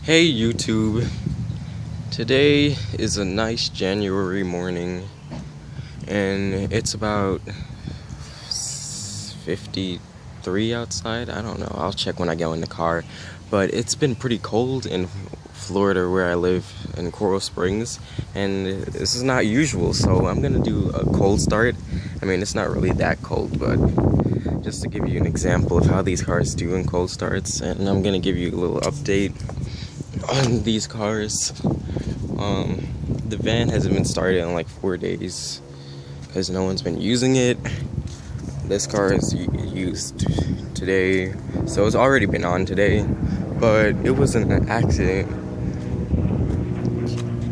Hey YouTube, today is a nice January morning and it's about 53 outside. I don't know, I'll check when I go in the car, but it's been pretty cold in Florida where I live in Coral Springs, and this is not usual, so I'm gonna do a cold start. I mean, it's not really that cold, but just to give you an example of how these cars do in cold starts, and I'm gonna give you a little update on these cars. The van hasn't been started in like 4 days because no one's been using it. This car is used today, so it's already been on today, but it was an accident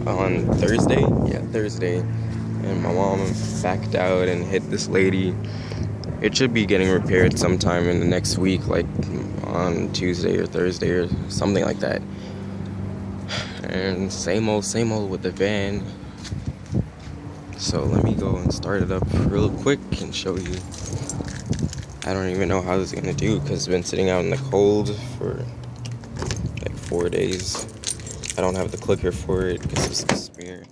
on Thursday. Yeah, Thursday, and my mom backed out and hit this lady. It should be getting repaired sometime in the next week, like on Tuesday or Thursday or something like that. And same old with the van. So let me go and start it up real quick and show you. I don't even know how this is gonna do because it's been sitting out in the cold for like 4 days. I don't have the clicker for it because it's a spare.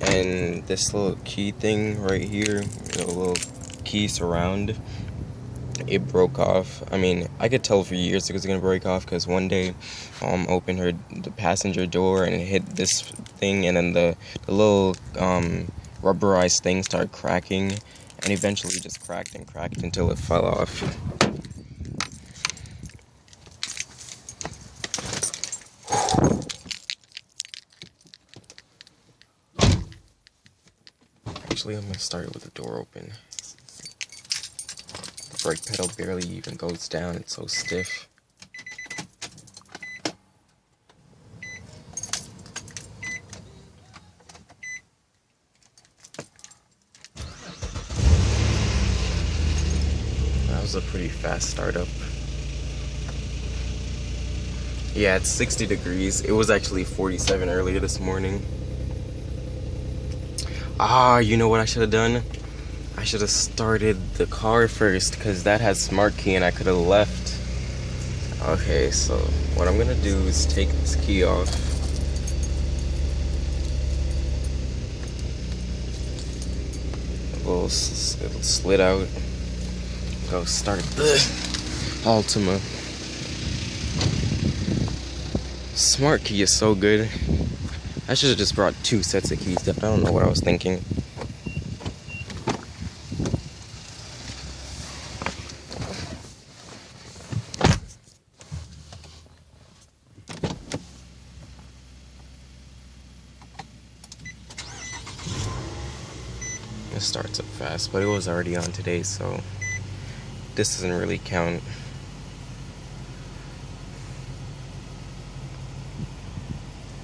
And this little key thing right here, the little key surround, it broke off. I mean, I could tell for years it was gonna break off because one day opened the passenger door and it hit this thing, and then the little rubberized thing started cracking, and eventually just cracked and cracked until it fell off. Actually, I'm gonna start it with the door open. The brake pedal barely even goes down, it's so stiff. That was a pretty fast startup. Yeah, it's 60 degrees. It was actually 47 earlier this morning. You know what I should have done? I should have started the car first because that has smart key and I could have left. Okay, so what I'm gonna do is take this key off. It'll slid out. Go start the Altima. Smart key is so good. I should have just brought 2 sets of keys. I don't know what I was thinking. It starts up fast, but it was already on today, so this doesn't really count.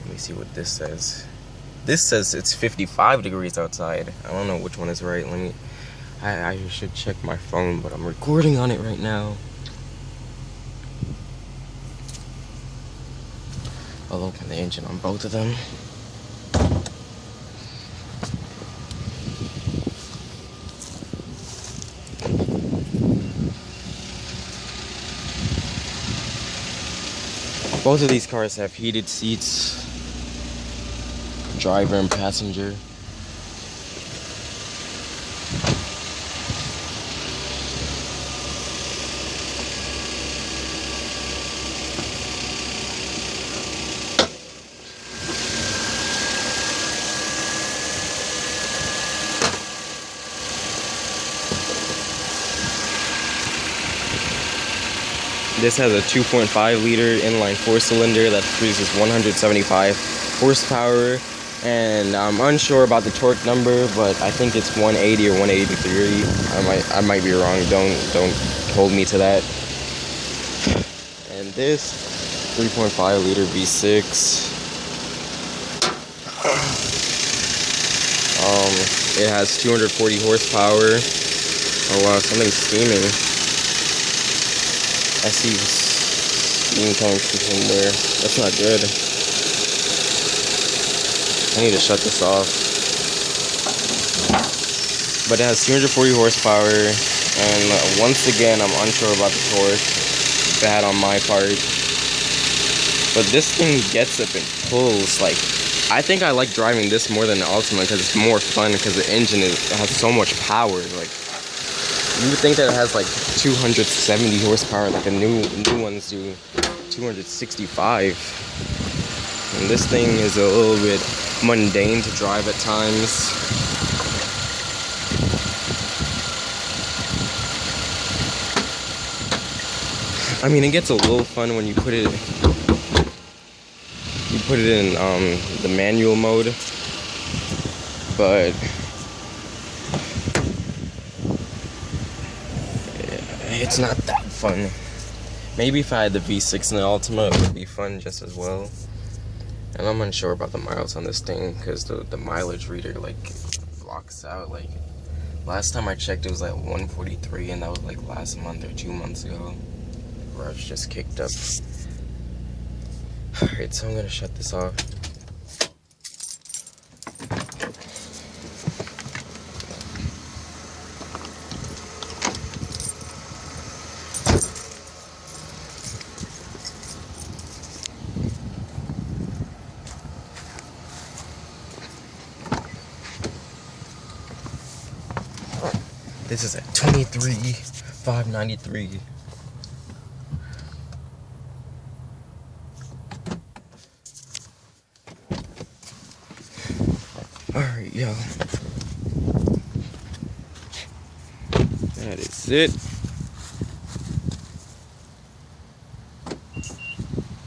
Let me see what this says. This says it's 55 degrees outside. I don't know which one is right. I should check my phone, but I'm recording on it right now. I'll open the engine on both of them. Both of these cars have heated seats, driver and passenger. This has a 2.5 liter inline 4-cylinder that produces 175 horsepower, and I'm unsure about the torque number, but I think it's 180 or 183. I might be wrong. Don't hold me to that. And this 3.5 liter V6. It has 240 horsepower. Oh wow, something's steaming. I see steam coming from somewhere. That's not good. I need to shut this off. But it has 240 horsepower, and once again, I'm unsure about the torque. Bad on my part. But this thing gets up and pulls. Like, I think I like driving this more than the Altima because it's more fun because the engine has so much power. Like, you would think that it has like 270 horsepower like the new ones do, 265. And this thing is a little bit mundane to drive at times. I mean, it gets a little fun when you put it in the manual mode, but it's not that fun. Maybe if I had the V6 in the Altima, it would be fun just as well. And I'm unsure about the miles on this thing because the mileage reader like blocks out. Like, last time I checked, it was like 143, and that was like last month or 2 months ago, where I was just kicked up. Alright, so I'm gonna shut this off. This is at 23,593. Alright, y'all. That is it.